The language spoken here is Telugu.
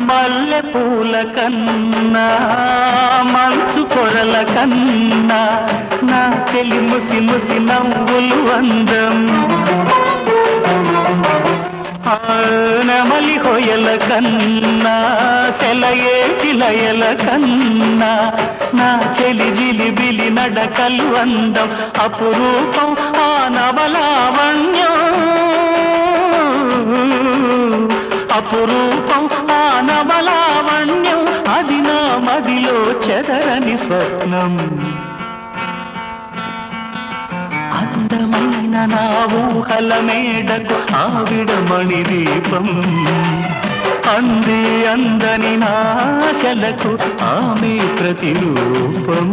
మల్లె పూల కన్నా మంచు పొరల కన్నా నా చెలి ముసి ముసి నవ్వులు అందం నెమలి హొయల కన్నా సెలయేటి లయల కన్నా నా చెలి జిలిబిలి నడకలు అందం అపురూపం ఆ నవలావణ్యం అపురూపం ఆ నవలావణ్యం అది నా మదిలో చెదరని స్వప్నం అందమైన నా ఊహల మేడకు ఆవిడమణి దీపం అంది అందని నాశలకు ఆమె ప్రతిరూపం